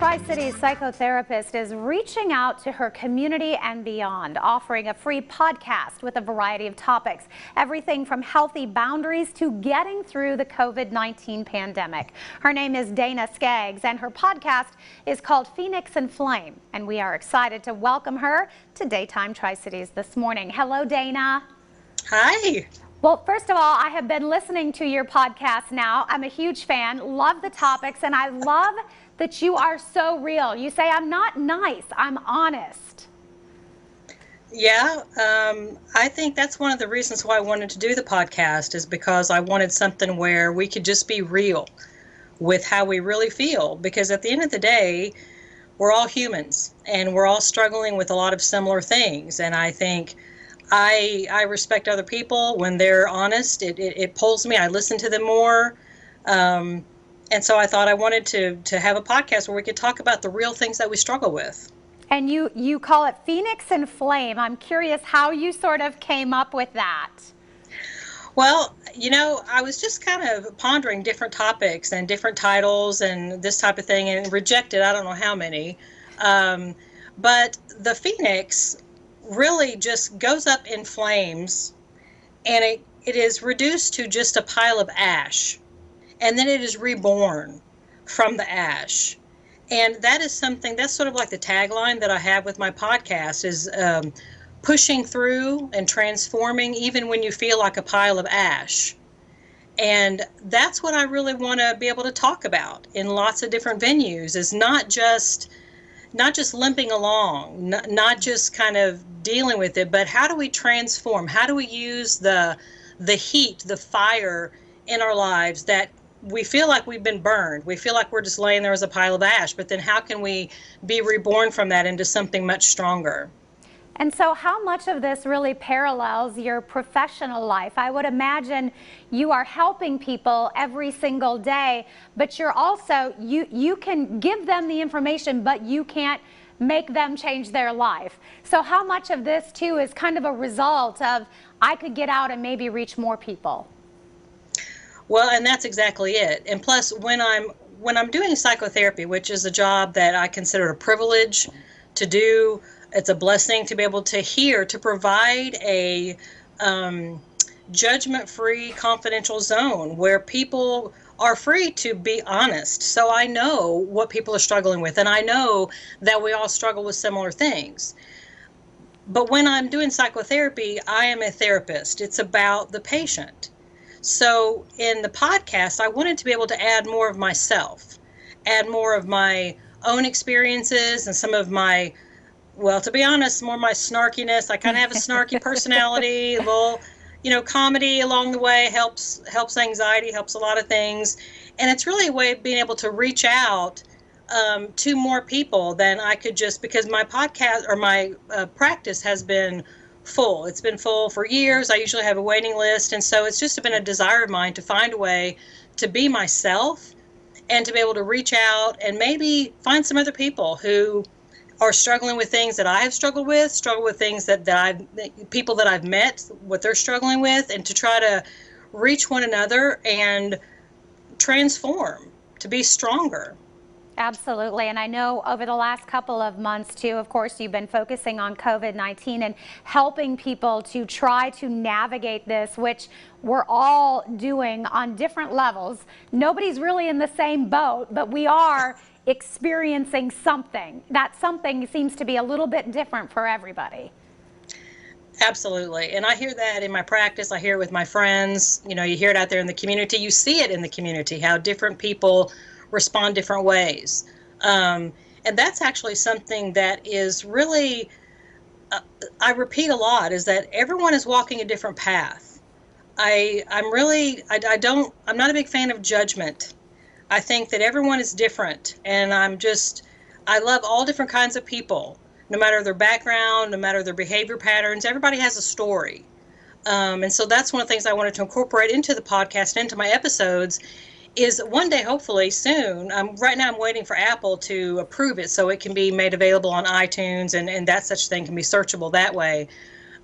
Tricities Psychotherapist is reaching out to her community and beyond, offering a free podcast with a variety of topics, everything from healthy boundaries to getting through the COVID-19 pandemic. Her name is Dana Skaggs, and her podcast is called Phoenix and Flame, and we are excited to welcome her to Daytime Tricities this morning. Hello, Dana. Hi. Well, first of all, I have been listening to your podcast now. I'm a huge fan, love the topics, and I love that you are so real. You say, I'm not nice, I'm honest. Yeah, I think that's one of the reasons why I wanted to do the podcast, is because I wanted something where we could just be real with how we really feel. Because at the end of the day, we're all humans and we're all struggling with a lot of similar things. And I think I respect other people when they're honest. It pulls me. I listen to them more. And so I thought I wanted to have a podcast where we could talk about the real things that we struggle with. And you call it Phoenix and Flame. I'm curious how you sort of came up with that. Well, you know, I was just kind of pondering different topics and different titles and this type of thing, and rejected I don't know how many. But the Phoenix really just goes up in flames, and it is reduced to just a pile of ash. And then it is reborn from the ash. And that is something, that's sort of like the tagline that I have with my podcast, is pushing through and transforming even when you feel like a pile of ash. And that's what I really want to be able to talk about in lots of different venues, is not just limping along, not just kind of dealing with it, but how do we transform? How do we use the heat, the fire in our lives that we feel like we've been burned. We feel like we're just laying there as a pile of ash, but then how can we be reborn from that into something much stronger? And so how much of this really parallels your professional life? I would imagine you are helping people every single day, but you're also, you can give them the information, but you can't make them change their life. So how much of this too is kind of a result of, I could get out and maybe reach more people? Well, and that's exactly it. And plus, when I'm doing psychotherapy, which is a job that I consider a privilege to do, it's a blessing to be able to hear, to provide a judgment-free, confidential zone where people are free to be honest. So I know what people are struggling with, and I know that we all struggle with similar things. But when I'm doing psychotherapy, I am a therapist. It's about the patient. So in the podcast, I wanted to be able to add more of myself, add more of my own experiences and some of my, well, to be honest, more of my snarkiness. I kind of have a snarky personality, a little, comedy along the way helps anxiety, helps a lot of things. And it's really a way of being able to reach out to more people than I could just, because my podcast or my practice has been full. It's been full for years. I usually have a waiting list. And so it's just been a desire of mine to find a way to be myself and to be able to reach out and maybe find some other people who are struggling with things that I have struggle with things people that I've met, what they're struggling with, and to try to reach one another and transform, to be stronger. Absolutely. And I know over the last couple of months too, of course, you've been focusing on COVID-19 and helping people to try to navigate this, which we're all doing on different levels. Nobody's really in the same boat, but we are experiencing something. That something seems to be a little bit different for everybody. Absolutely. And I hear that in my practice. I hear it with my friends. You hear it out there in the community. You see it in the community, how different people respond different ways. And that's actually something that is really, I repeat a lot, is that everyone is walking a different path. I'm not a big fan of judgment. I think that everyone is different, and I love all different kinds of people, no matter their background, no matter their behavior patterns. Everybody has a story. And so that's one of the things I wanted to incorporate into the podcast, into my episodes, is one day, hopefully soon, right now I'm waiting for Apple to approve it so it can be made available on iTunes and that such thing can be searchable that way.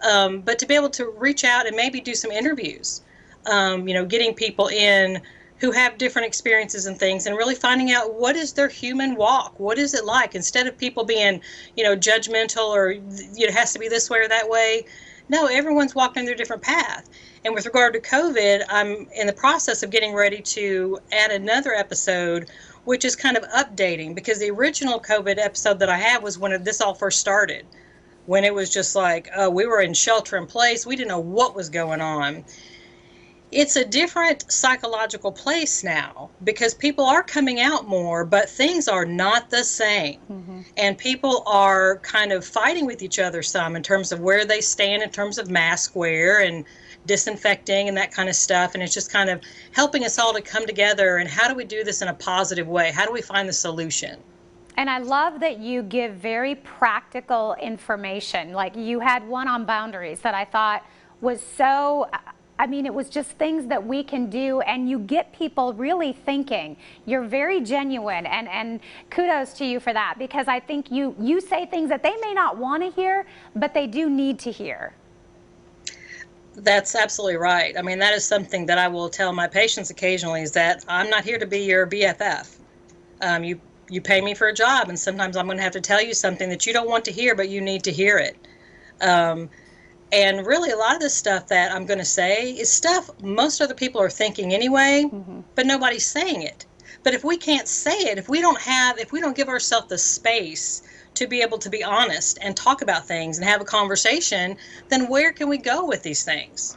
But to be able to reach out and maybe do some interviews, getting people in who have different experiences and things, and really finding out what is their human walk, what is it like, instead of people being, judgmental or, it has to be this way or that way. No, everyone's walking their different path. And with regard to COVID, I'm in the process of getting ready to add another episode, which is kind of updating, because the original COVID episode that I had was when this all first started, when it was just like, we were in shelter in place. We didn't know what was going on. It's a different psychological place now because people are coming out more, but things are not the same. Mm-hmm. And people are kind of fighting with each other some in terms of where they stand in terms of mask wear and disinfecting and that kind of stuff. And it's just kind of helping us all to come together. And how do we do this in a positive way? How do we find the solution? And I love that you give very practical information. Like you had one on boundaries that I thought was so, it was just things that we can do, and you get people really thinking. You're very genuine, and kudos to you for that, because I think you say things that they may not want to hear, but they do need to hear. That's absolutely right. That is something that I will tell my patients occasionally, is that I'm not here to be your BFF. You pay me for a job, and sometimes I'm going to have to tell you something that you don't want to hear, but you need to hear it. And really, a lot of this stuff that I'm going to say is stuff most other people are thinking anyway, mm-hmm. but nobody's saying it. But if we can't say it, if we don't give ourselves the space to be able to be honest and talk about things and have a conversation, then where can we go with these things?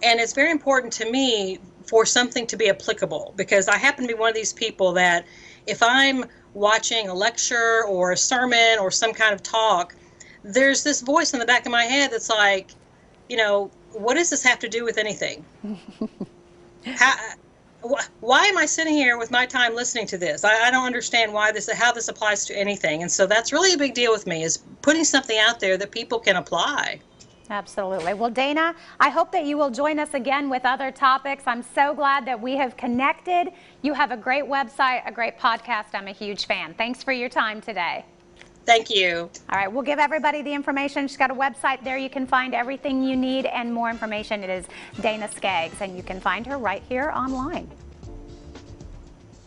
And it's very important to me for something to be applicable, because I happen to be one of these people that if I'm watching a lecture or a sermon or some kind of talk, there's this voice in the back of my head that's like, what does this have to do with anything? Why am I sitting here with my time listening to this? I don't understand how this applies to anything. And so that's really a big deal with me, is putting something out there that people can apply. Absolutely. Well, Dana, I hope that you will join us again with other topics. I'm so glad that we have connected. You have a great website, a great podcast. I'm a huge fan. Thanks for your time today. Thank you. All right, we'll give everybody the information. She's got a website there. You can find everything you need and more information. It is Dana Skaggs, and you can find her right here online.